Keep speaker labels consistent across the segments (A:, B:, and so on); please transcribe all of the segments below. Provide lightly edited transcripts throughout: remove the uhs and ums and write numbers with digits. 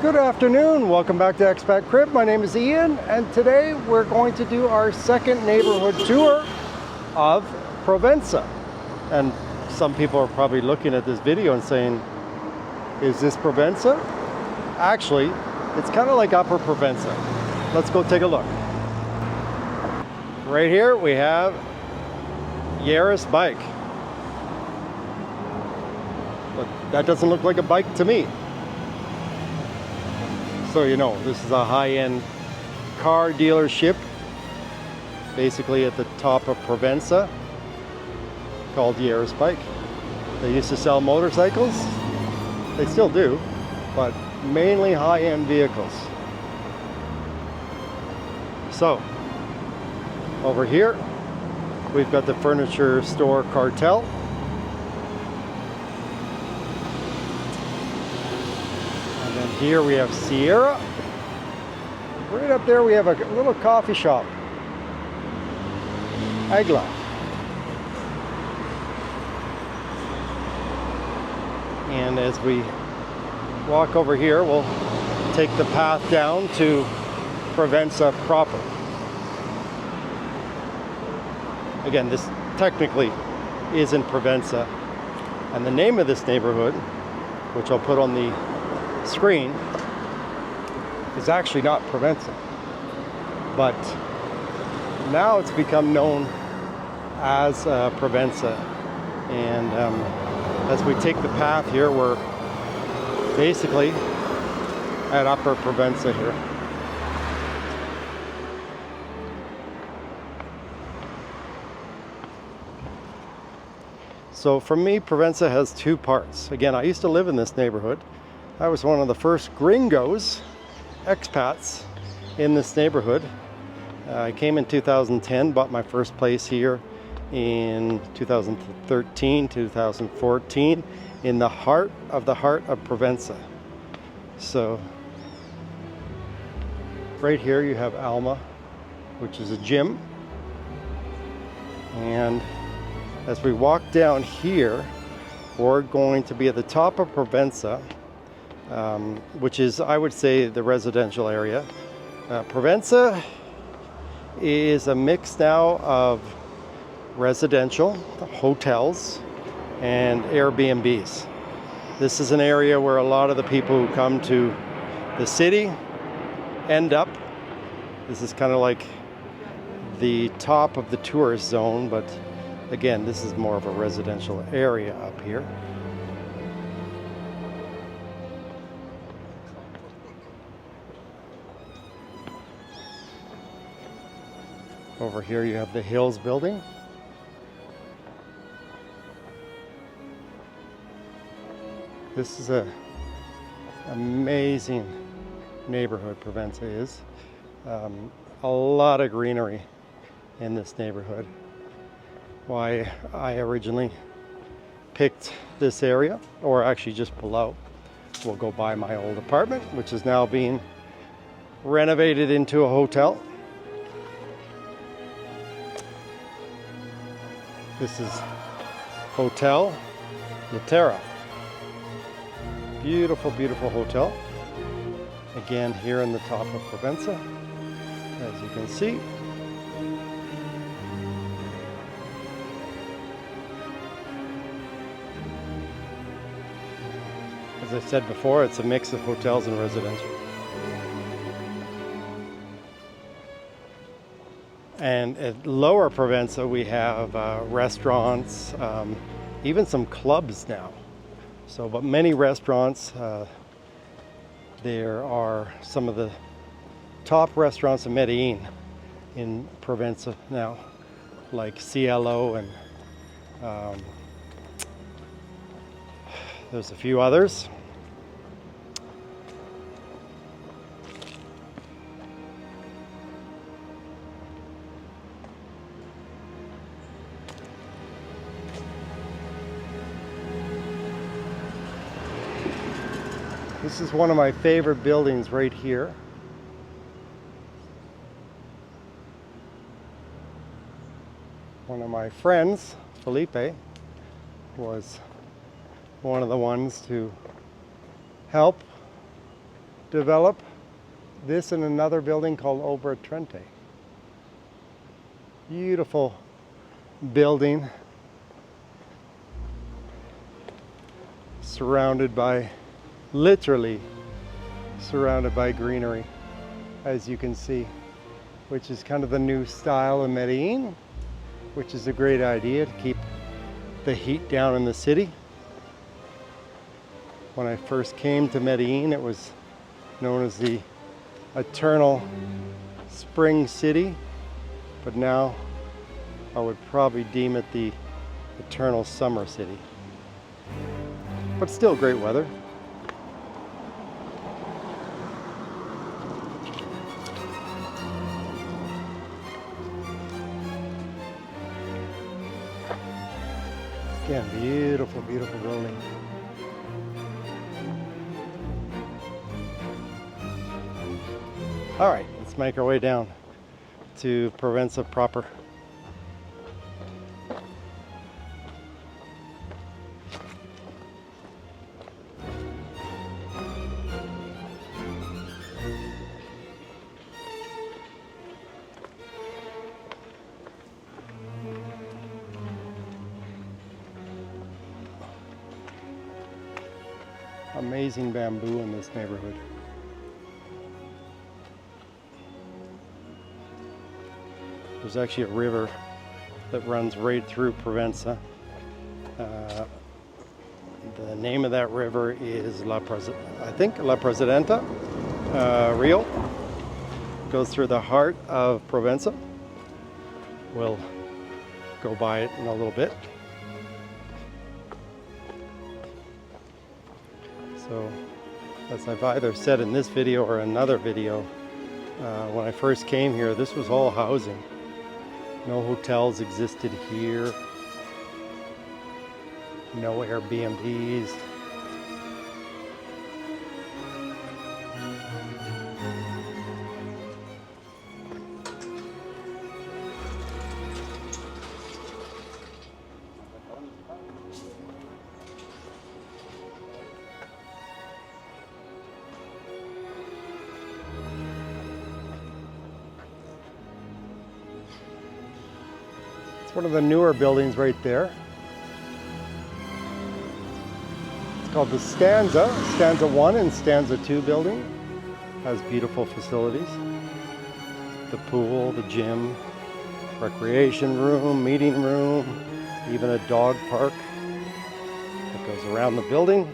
A: Good afternoon, welcome back to ExpatCrib. My name is Ian, and today we're going to do our second neighborhood tour of Provenza. And some people are probably looking at this video and saying, is this Provenza? Actually, it's kind of like Upper Provenza. Let's go take a look. Right here we have Yaris bike. But that doesn't look like a bike to me. So you know, this is a high-end car dealership, basically at the top of Provenza, called Yaris Bike. They used to sell motorcycles, they still do, but mainly high-end vehicles. So, over here, we've got the furniture store Cartel. Here we have Sierra. Right up there we have a little coffee shop, Agla. And as we walk over here, we'll take the path down to Provenza proper. Again, this technically isn't Provenza, and the name of this neighborhood, which I'll put on the screen, is actually not Provenza, but now it's become known as Provenza. And as we take the path here, we're basically at Upper Provenza here. So for me, Provenza has two parts. Again, I used to live in this neighborhood. I was one of the first gringos, expats, in this neighborhood. I came in 2010, bought my first place here in 2013, 2014, in the heart of Provenza. So, right here you have Alma, which is a gym. And as we walk down here, we're going to be at the top of Provenza, which is, I would say, the residential area. Provenza is a mix now of residential, hotels, and Airbnbs. This is an area where a lot of the people who come to the city end up. This is kind of like the top of the tourist zone, but again, this is more of a residential area up here. Over here you have the Hills building. This is an amazing neighborhood, Provenza is. A lot of greenery in this neighborhood. Why I originally picked this area, or actually just below. We'll go by my old apartment, which is now being renovated into a hotel. This is Hotel Retire. Beautiful, beautiful hotel. Again, here in the top of Provenza, as you can see. As I said before, it's a mix of hotels and residential. And at Lower Provenza, we have restaurants, even some clubs now. So, but many restaurants. There are some of the top restaurants in Medellin, in Provenza now, like Cielo, and there's a few others. This is one of my favorite buildings right here. One of my friends, Felipe, was one of the ones to help develop this and another building called Obra Trente. Beautiful building surrounded by, literally surrounded by greenery, as you can see, which is kind of the new style in Medellin, which is a great idea to keep the heat down in the city. When I first came to Medellin, it was known as the eternal spring city, but now I would probably deem it the eternal summer city. But still great weather. Again, beautiful, beautiful building. All right, let's make our way down to Provenza proper. Amazing bamboo in this neighborhood. There's actually a river that runs right through Provenza. The name of that river is La Presidenta Rio. Goes through the heart of Provenza. We'll go by it in a little bit. So, as I've either said in this video or another video, when I first came here, this was all housing. No hotels existed here. No Airbnbs. It's one of the newer buildings right there. It's called the Stanza 1 and Stanza 2 building. Has beautiful facilities. The pool, the gym, recreation room, meeting room, even a dog park that goes around the building.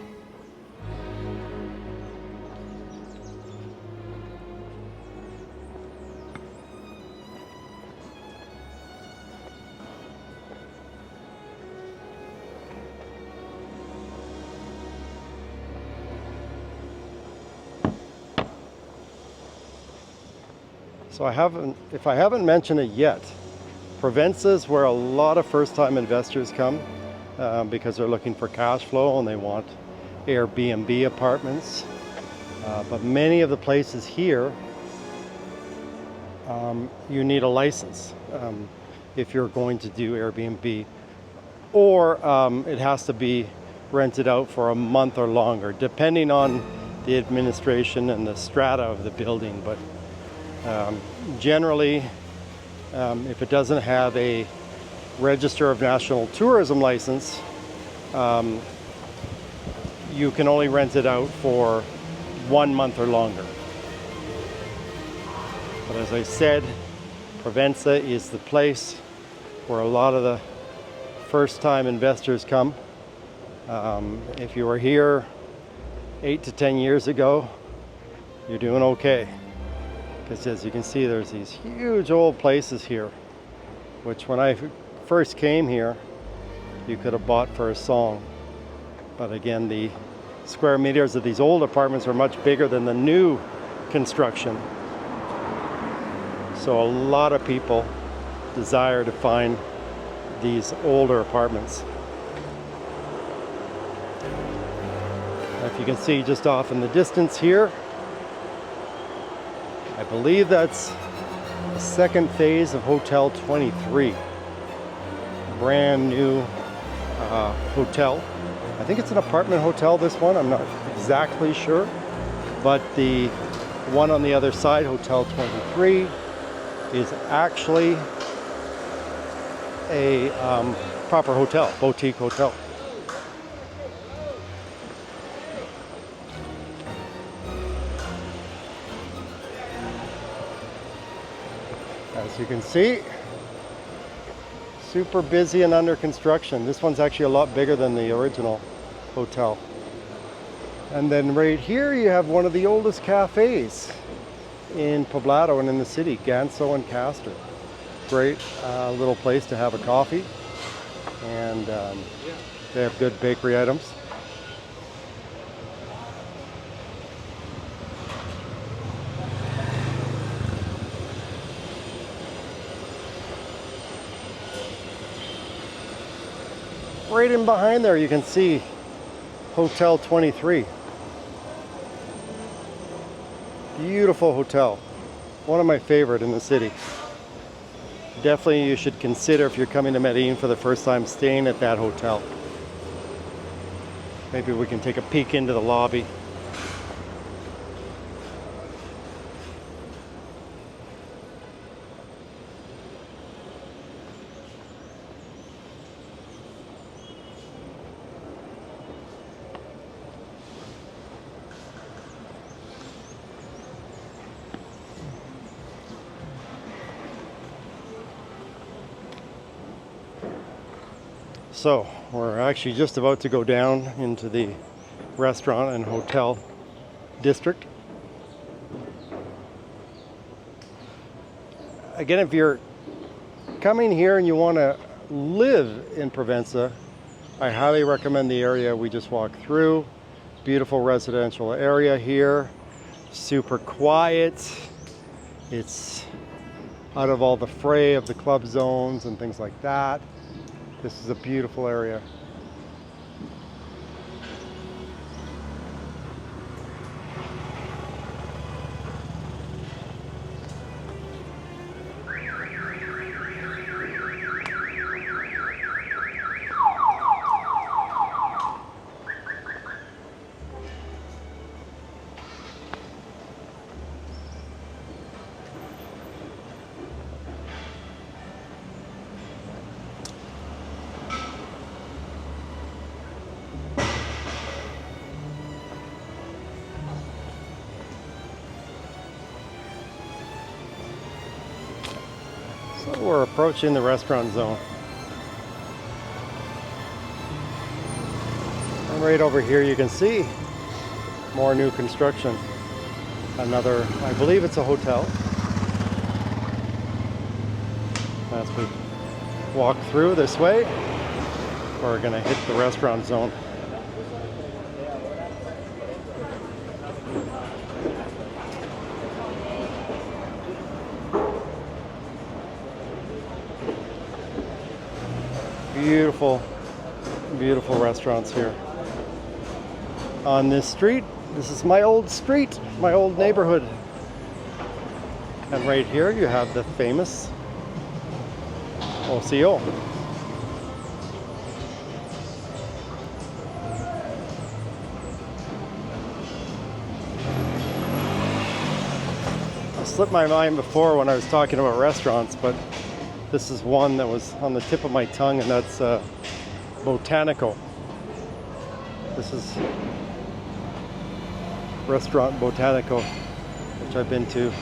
A: So if I haven't mentioned it yet, Provenza is where a lot of first-time investors come because they're looking for cash flow and they want Airbnb apartments. But many of the places here, you need a license if you're going to do Airbnb, or it has to be rented out for a month or longer, depending on the administration and the strata of the building. But generally, if it doesn't have a Register of National Tourism license, you can only rent it out for 1 month or longer. But as I said, Provenza is the place where a lot of the first-time investors come. If you were here 8 to 10 years ago, you're doing okay. Because as you can see, there's these huge old places here, which when I first came here, you could have bought for a song. But again, the square meters of these old apartments are much bigger than the new construction. So a lot of people desire to find these older apartments. If you can see just off in the distance here, I believe that's the second phase of Hotel 23. Brand new hotel. I think it's an apartment hotel, this one. I'm not exactly sure. but the one on the other side, Hotel 23, is actually a proper hotel, boutique hotel. As you can see, super busy and under construction. This one's actually a lot bigger than the original hotel. And then right here you have one of the oldest cafes in Poblado and in the city, Ganso and Castor. Great little place to have a coffee, and they have good bakery items. Right in behind there you can see Hotel 23. Beautiful hotel. One of my favorite in the city. Definitely you should consider, if you're coming to Medellin for the first time, staying at that hotel. Maybe we can take a peek into the lobby. So we're actually just about to go down into the restaurant and hotel district. Again, if you're coming here and you want to live in Provenza, I highly recommend the area we just walked through. Beautiful residential area here, super quiet. It's out of all the fray of the club zones and things like that. This is a beautiful area. So we're approaching the restaurant zone. And right over here you can see more new construction. Another, I believe it's a hotel. As we walk through this way, we're gonna hit the restaurant zone. Beautiful, beautiful restaurants here on this street. This is my old street, my old neighborhood. And right here you have the famous OCO. It slipped my mind before when I was talking about restaurants, but this is one that was on the tip of my tongue, and that's Botanico. This is Restaurant Botanico, which I've been to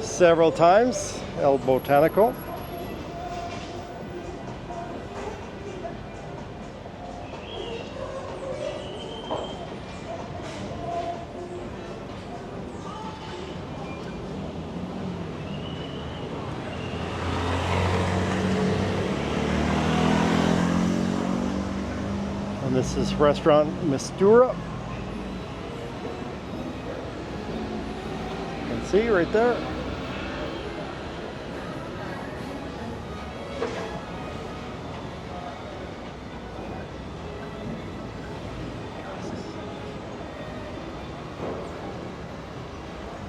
A: several times. El Botanico. And this is Restaurant Mistura. You can see right there.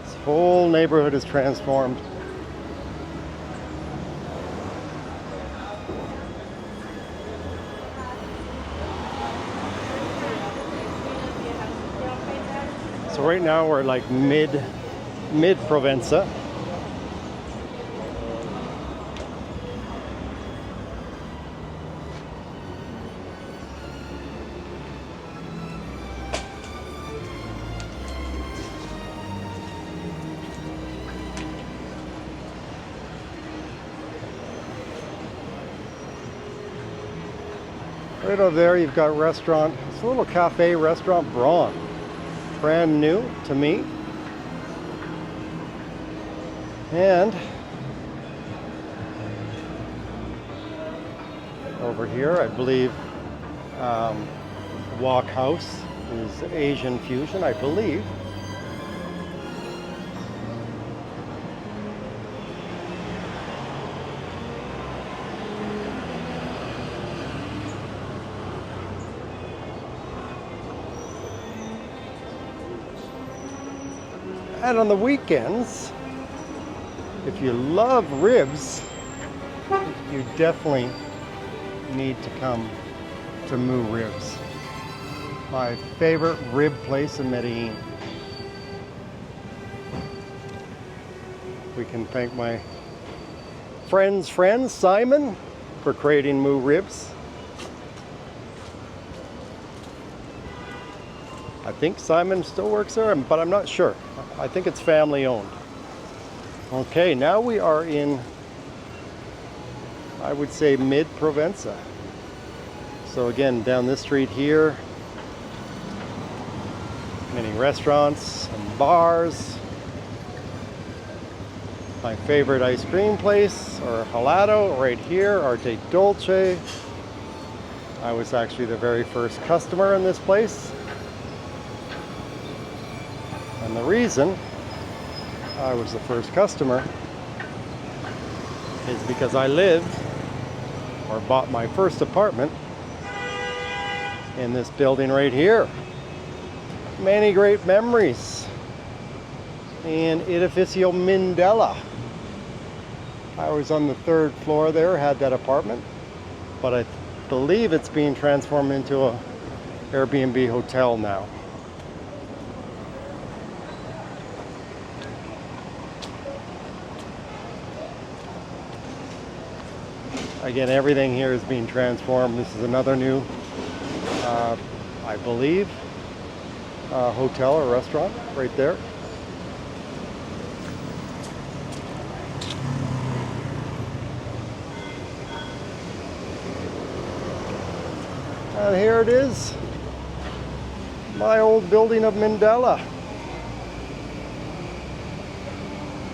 A: This whole neighborhood is transformed. So right now we're like mid Provenza. Right over there you've got restaurant, it's a little cafe restaurant, Braun. Brand new to me. And over here I believe Walk House is Asian fusion, I believe. And on the weekends, if you love ribs, you definitely need to come to Moo Ribs. My favorite rib place in Medellin. We can thank my friend Simon for creating Moo Ribs. I think Simon still works there, but I'm not sure. I think it's family owned. Okay, now we are in, I would say, mid Provenza. So again, down this street here, many restaurants and bars. My favorite ice cream place, or gelato, right here, Arte Dolce. I was actually the very first customer in this place. And the reason I was the first customer is because I lived or bought my first apartment in this building right here. Many great memories in Edificio Mindela. I was on the 3rd floor there, had that apartment, but I believe it's being transformed into a Airbnb hotel now. Again, everything here is being transformed. This is another new, I believe, hotel or restaurant right there. And here it is, my old building of Mindela.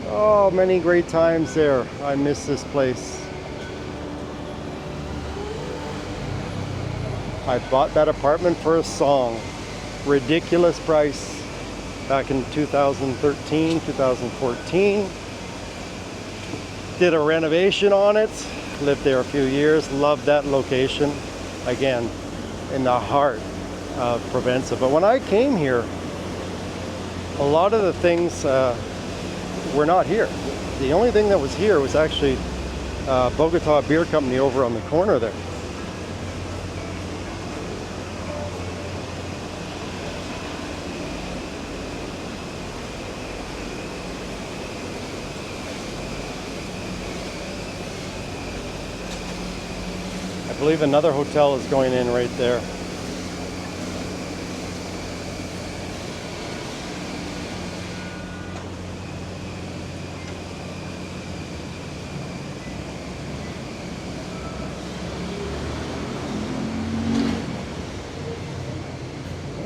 A: Oh, many great times there. I miss this place. I bought that apartment for a song. Ridiculous price back in 2013, 2014. Did a renovation on it. Lived there a few years. Loved that location. Again, in the heart of Provenza. But when I came here, a lot of the things were not here. The only thing that was here was actually Bogota Beer Company over on the corner there. I believe another hotel is going in right there.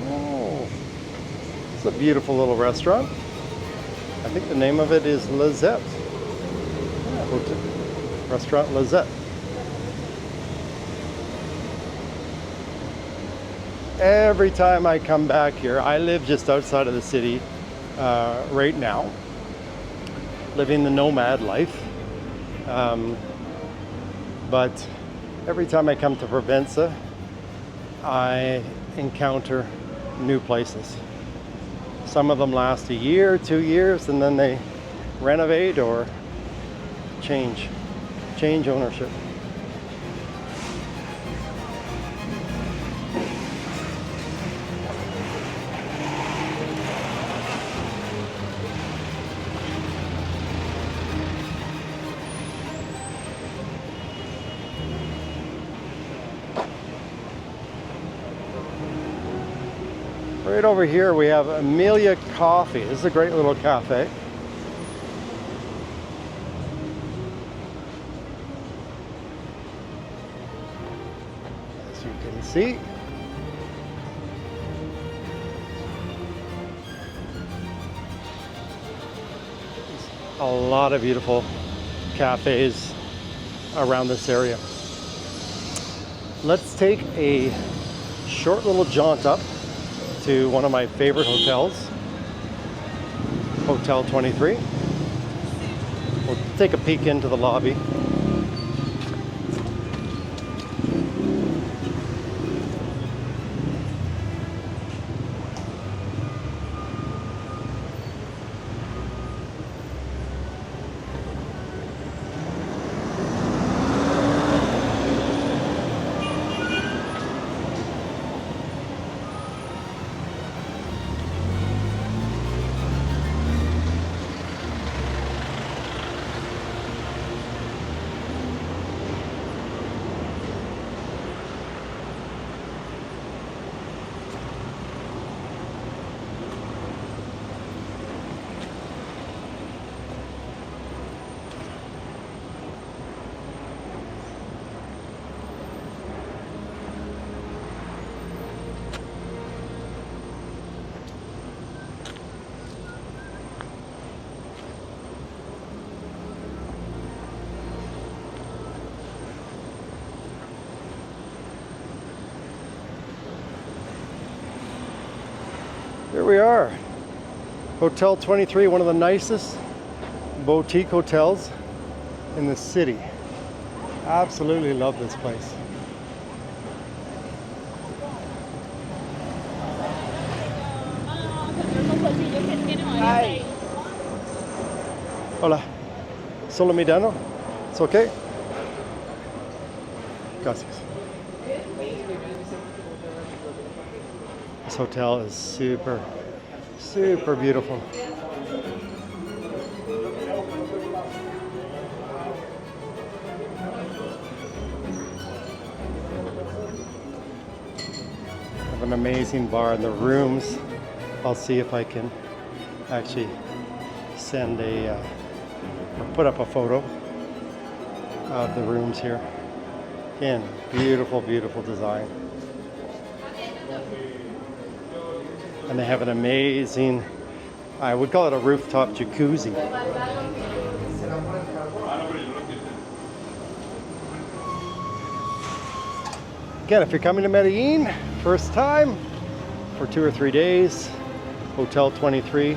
A: Oh, it's a beautiful little restaurant. I think the name of it is Lizette. Yeah, Restaurant Lizette. Every time I come back here, I live just outside of the city right now, living the nomad life. But every time I come to Provenza, I encounter new places. Some of them last a year, 2 years, and then they renovate or change ownership. Right over here we have Amelia Coffee. This is a great little cafe. As you can see. A lot of beautiful cafes around this area. Let's take a short little jaunt up to one of my favorite hotels, Hotel 23. We'll take a peek into the lobby. Here we are, Hotel 23, one of the nicest boutique hotels in the city. Absolutely love this place.
B: Hi.
A: Hola, solo mediano? It's okay? Gracias. This hotel is super, super beautiful. Have an amazing bar in the rooms. I'll see if I can actually send or put up a photo of the rooms here. Again, beautiful, beautiful design. And they have an amazing, I would call it a rooftop jacuzzi. Again, if you're coming to Medellin, first time, for 2 or 3 days, Hotel 23,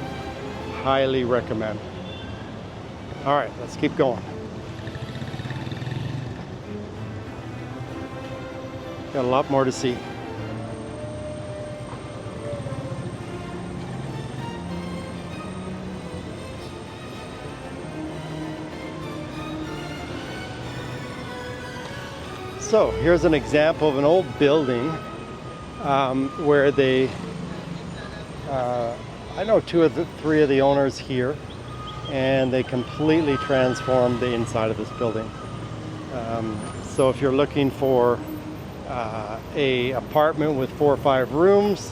A: highly recommend. All right, let's keep going. Got a lot more to see. So here's an example of an old building where they, I know 2 of the 3 of the owners here, and they completely transformed the inside of this building. So if you're looking for a apartment with 4 or 5 rooms,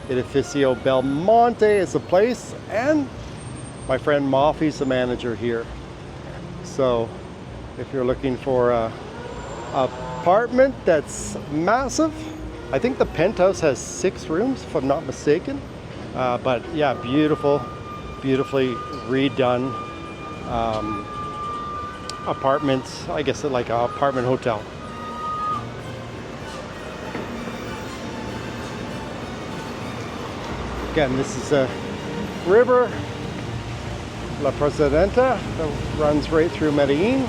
A: Edificio Belmonte is the place, and my friend Moffy's the manager here. So if you're looking for a apartment that's massive, I think the penthouse has 6 rooms if I'm not mistaken, but yeah, beautiful, beautifully redone apartments. I guess like an apartment hotel. Again, this is a river, La Presidenta, that runs right through Medellin.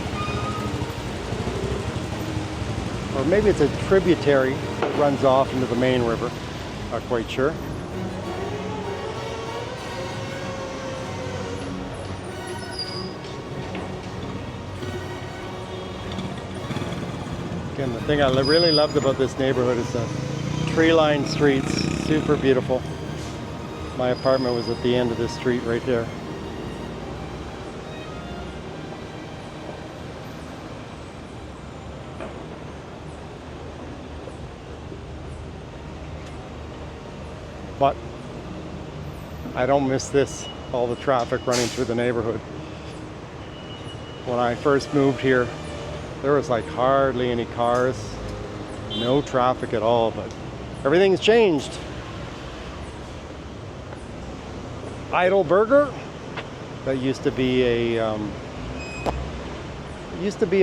A: Or maybe it's a tributary that runs off into the main river. Not quite sure. Again, the thing I really loved about this neighborhood is the tree-lined streets, super beautiful. My apartment was at the end of this street right there. But I don't miss this, all the traffic running through the neighborhood. When I first moved here, there was like hardly any cars, no traffic at all, but everything's changed. Idle Burger, that used to be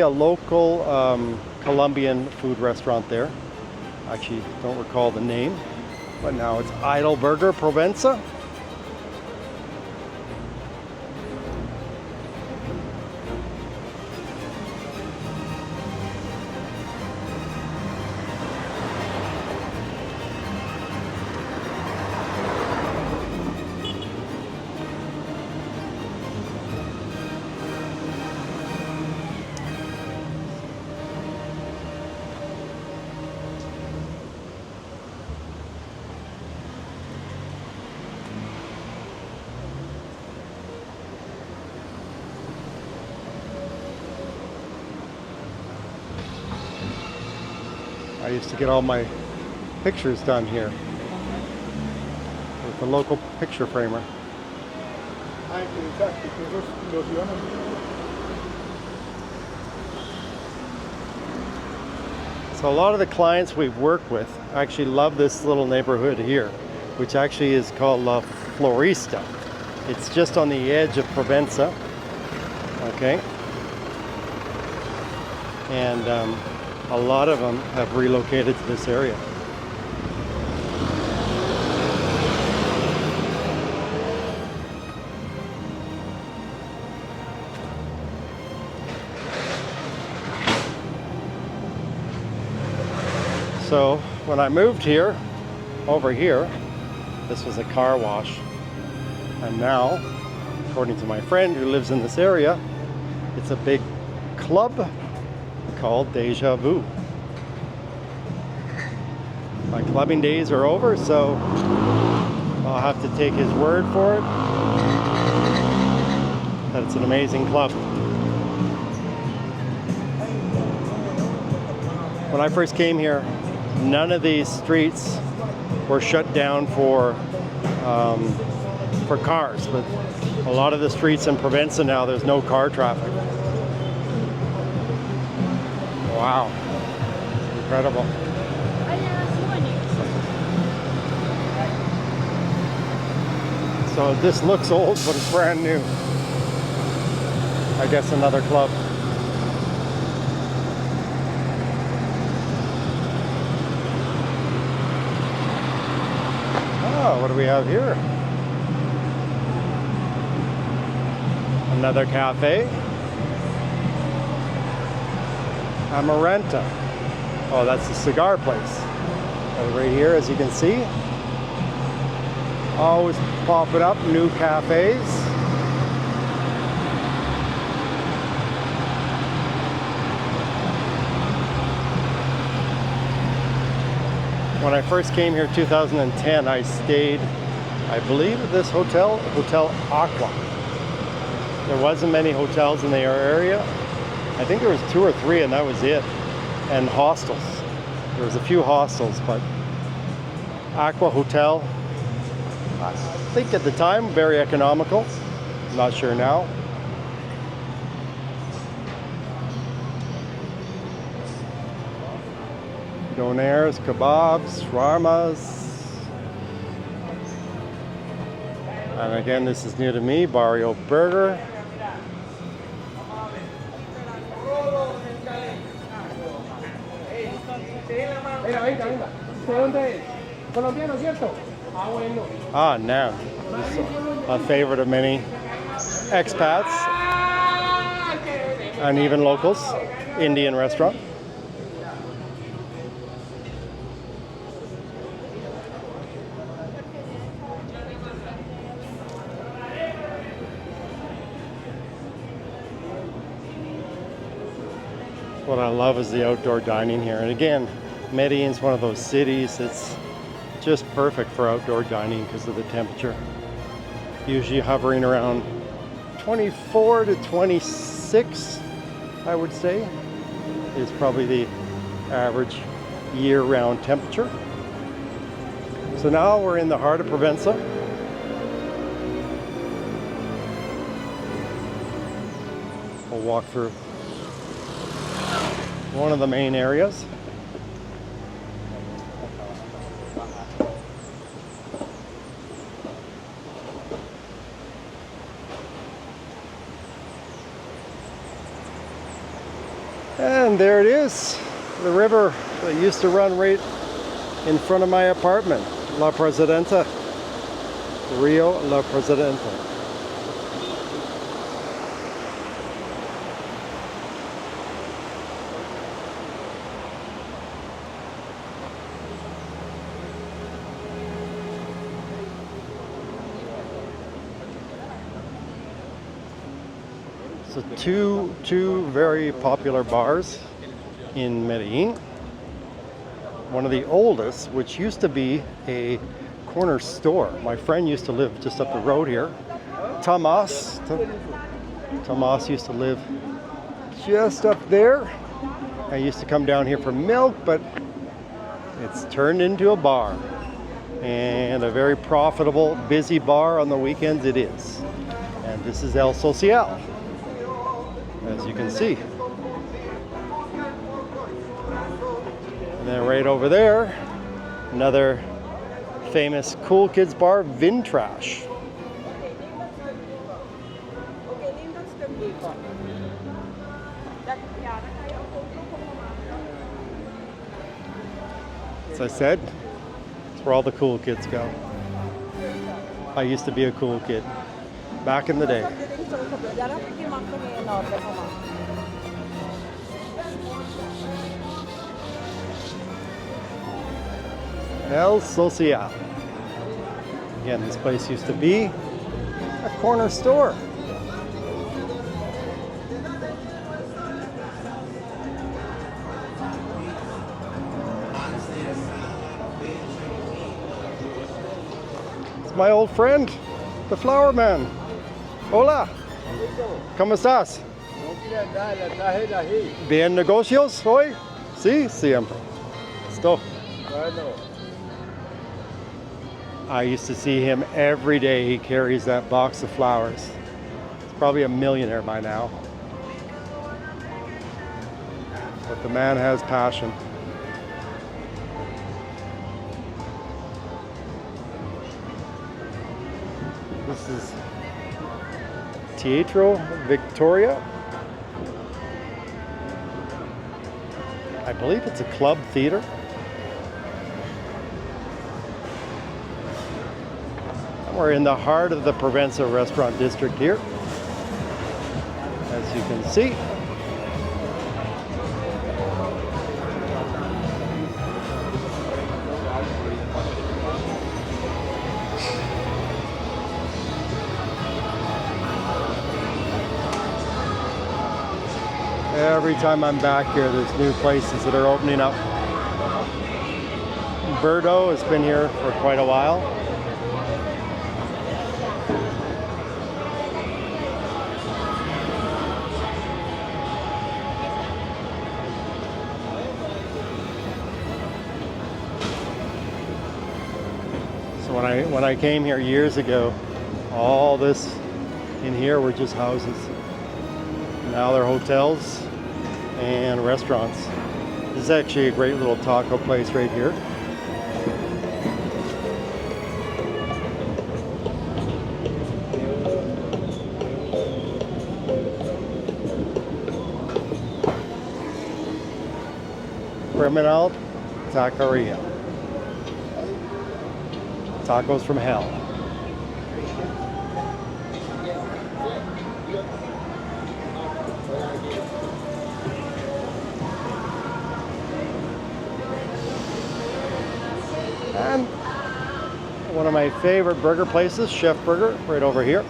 A: a local Colombian food restaurant there. Actually, don't recall the name, but now it's Idle Burger Provenza. I used to get all my pictures done here with the local picture framer. So a lot of the clients we've worked with actually love this little neighborhood here, which actually is called La Florista. It's just on the edge of Provenza, okay? And a lot of them have relocated to this area. So when I moved here, over here, this was a car wash. And now, according to my friend who lives in this area, it's a big club called Deja Vu. My clubbing days are over, so I'll have to take his word for it that it's an amazing club. When I first came here, none of these streets were shut down for cars, but a lot of the streets in Provenza now, there's no car traffic. Wow, incredible. So this looks old, but it's brand new. I guess another club. Oh, what do we have here? Another cafe. Amaranta. Oh, that's the cigar place. Right here, as you can see. Always popping up new cafes. When I first came here in 2010, I stayed, I believe, at this hotel, Hotel Aqua. There wasn't many hotels in the area. I think there was 2 or 3 and that was it. And hostels. There was a few hostels, but Aqua Hotel, I think at the time, very economical. I'm not sure now. Donairs, kebabs, shawarmas. And again, this is new to me, Barrio Burger. Ah, now, a favorite of many expats and even locals, Indian restaurant. What I love is the outdoor dining here. And again, Medellin's one of those cities that's just perfect for outdoor dining because of the temperature. Usually hovering around 24 to 26, I would say, is probably the average year-round temperature. So now we're in the heart of Provenza. We'll walk through one of the main areas. And there it is, the river that used to run right in front of my apartment, La Presidenta, Rio La Presidenta. So two very popular bars in Medellin. One of the oldest, which used to be a corner store. My friend used to live just up the road here. Tomas used to live just up there. I used to come down here for milk, but it's turned into a bar. And a very profitable, busy bar on the weekends it is. And this is El Social, as you can see. And then right over there, another famous cool kids bar, Vintrash. As I said, it's where all the cool kids go. I used to be a cool kid back in the day. El Social. Again, this place used to be a corner store. It's my old friend, the flower man. Hola. ¿Cómo estás? Bien negocios hoy? Sí, siempre. Esto. I used to see him every day. He carries that box of flowers. He's probably a millionaire by now. But the man has passion. This is Teatro Victoria. I believe it's a club theater. We're in the heart of the Provenza restaurant district here, as you can see. Every time I'm back here, there's new places that are opening up. Birdo has been here for quite a while. When I came here years ago, all this in here were just houses. Now they're hotels and restaurants. This is actually a great little taco place right here. Criminal Taqueria. Tacos from hell. And one of my favorite burger places, Chef Burger, right over here.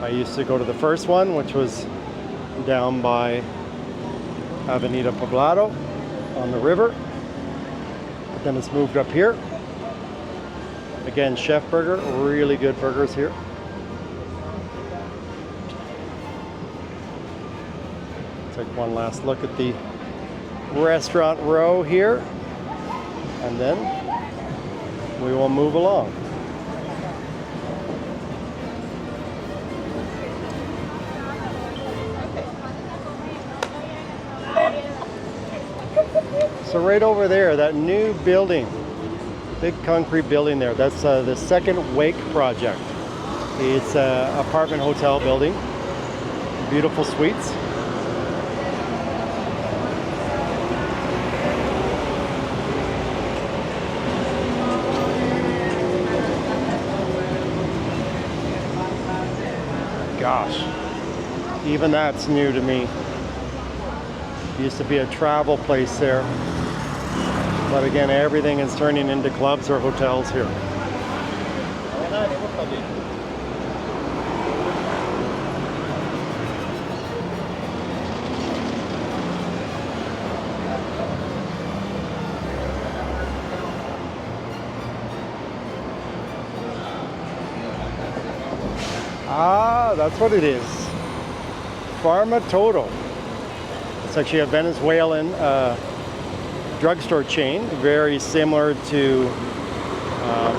A: I used to go to the first one, which was down by Avenida Poblado on the river. But then it's moved up here. Again, Chef Burger, really good burgers here. Take one last look at the restaurant row here, and then we will move along. So right over there, that new building, big concrete building there, that's the second Wake project. It's an apartment hotel building, beautiful suites. Gosh, even that's new to me. Used to be a travel place there, but again, everything is turning into clubs or hotels here. Ah, that's what it is. Pharma Total. It's actually a Venezuelan drugstore chain, very similar to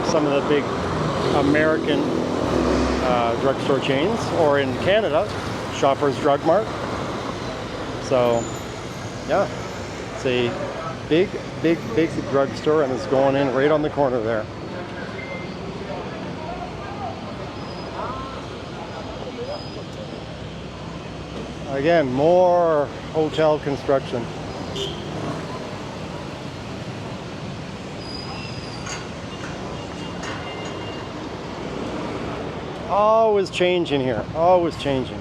A: some of the big American drugstore chains, or in Canada, Shoppers Drug Mart. So, yeah, it's a big drugstore, and it's going in right on the corner there. Again, more hotel construction. Always changing here, always changing.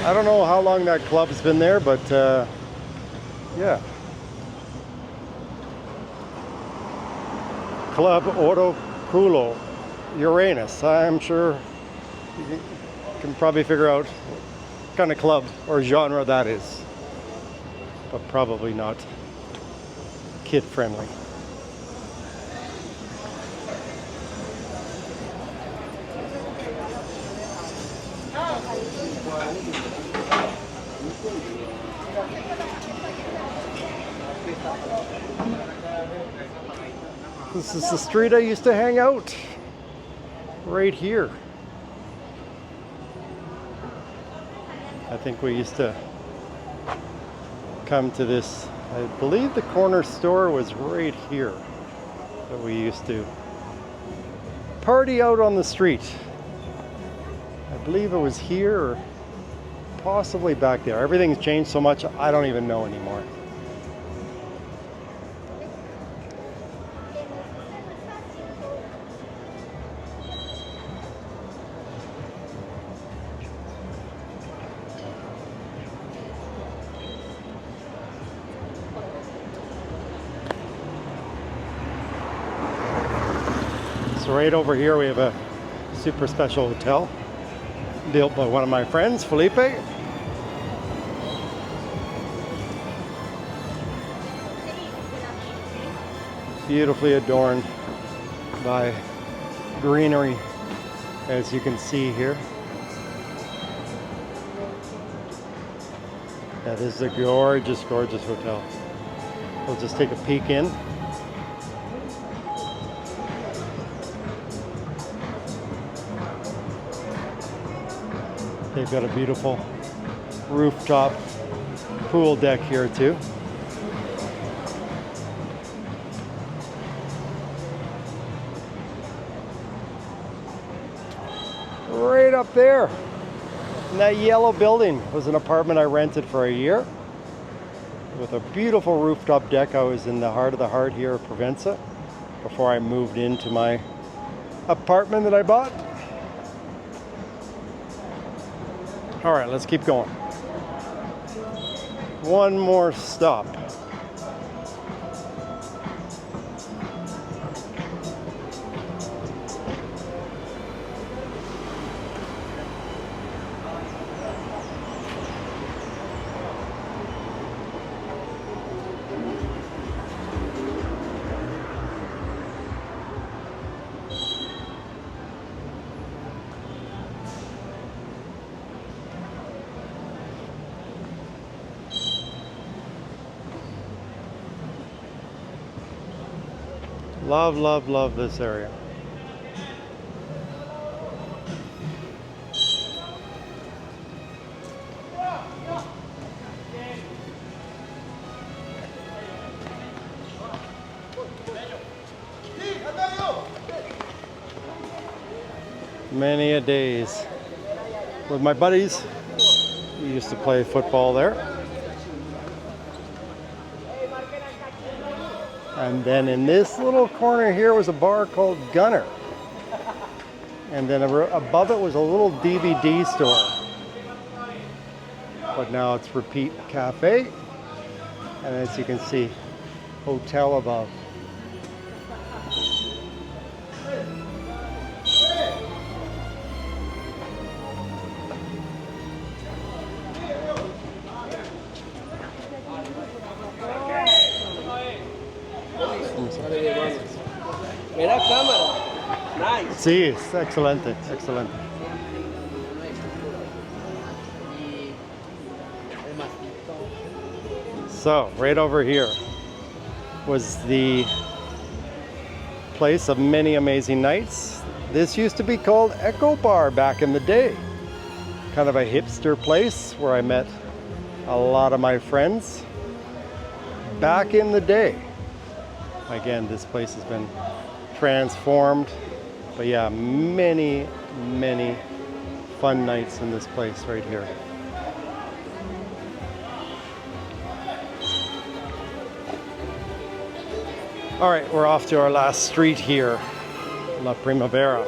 A: I don't know how long that club's been there, but yeah. Club Oro Culo, Uranus. I'm sure you can probably figure out what kind of club or genre that is, but probably not kid friendly. This is the street I used to hang out, right here. I think we used to come to this, I believe the corner store was right here that we used to party out on the street. I believe it was here or possibly back there. Everything's changed so much, I don't even know anymore. So right over here we have a super special hotel built by one of my friends, Felipe. Beautifully adorned by greenery, as you can see here. That is a gorgeous, gorgeous hotel. We'll just take a peek in. They've got a beautiful rooftop pool deck here too. Right up there in that yellow building was an apartment I rented for a year with a beautiful rooftop deck. I was in the heart of the heart here of Provenza before I moved into my apartment that I bought. All right, let's keep going. One more stop. Love, love, love this area. Many a days with my buddies. We used to play football there. And then in this little corner here was a bar called Gunner. And then above it was a little DVD store. But now it's Repeat Cafe. And as you can see, hotel above.
C: Mira cámara. Nice.
A: Sí, es excelente, excelente. So, right over here was the place of many amazing nights. This used to be called Echo Bar back in the day. Kind of a hipster place where I met a lot of my friends back in the day. Again, this place has been transformed, but yeah, many, many fun nights in this place right here. All right, we're off to our last street here, La Primavera,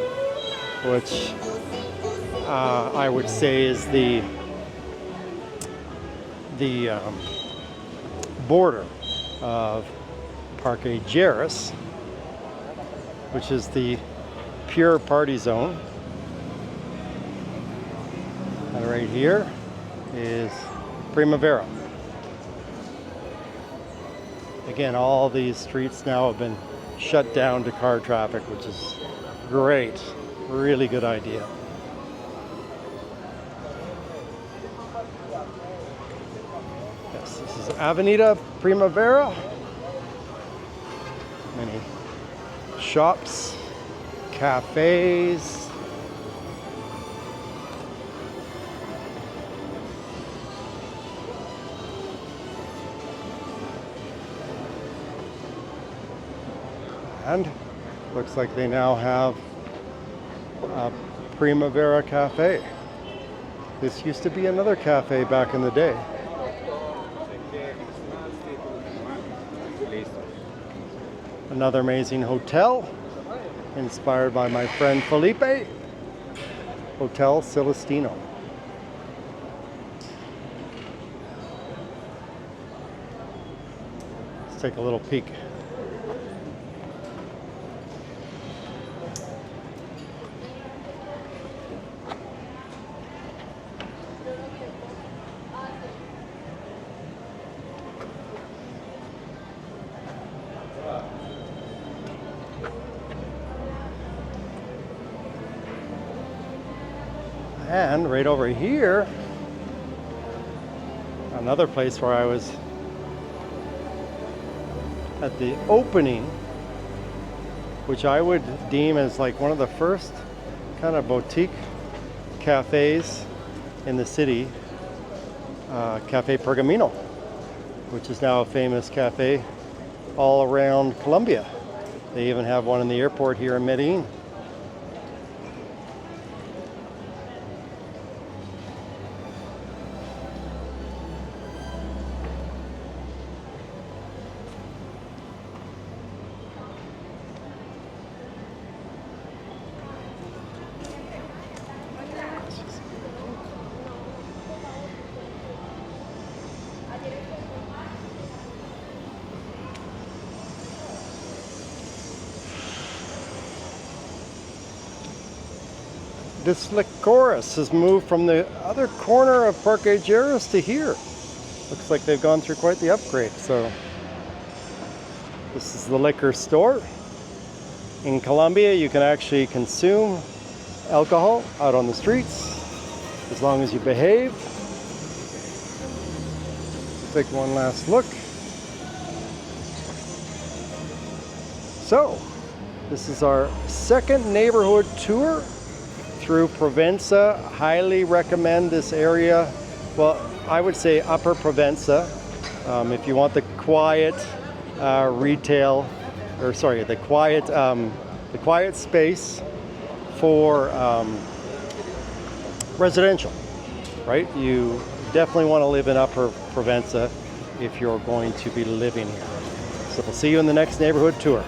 A: which I would say is the border of Parque Lleras, which is the pure party zone. And right here is Primavera. Again, all these streets now have been shut down to car traffic, which is great. Really good idea. Yes, this is Avenida Primavera. Many shops, cafes. And looks like they now have a Primavera Cafe. This used to be another cafe back in the day. Another amazing hotel, inspired by my friend Felipe, Hotel Celestino. Let's take a little peek. And right over here, another place where I was at the opening, which I would deem as like one of the first kind of boutique cafes in the city, Cafe Pergamino, which is now a famous cafe all around Colombia. They even have one in the airport here in Medellin. This Licoris has moved from the other corner of Parque Lleras to here. Looks like they've gone through quite the upgrade. So this is the liquor store. In Colombia, you can actually consume alcohol out on the streets as long as you behave. Let's take one last look. So, this is our second neighborhood tour through Provenza. Highly recommend this area. Well, I would say Upper Provenza. If you want the quiet retail, or sorry, the quiet space for residential, right? You definitely want to live in Upper Provenza if you're going to be living here. So we'll see you in the next neighborhood tour.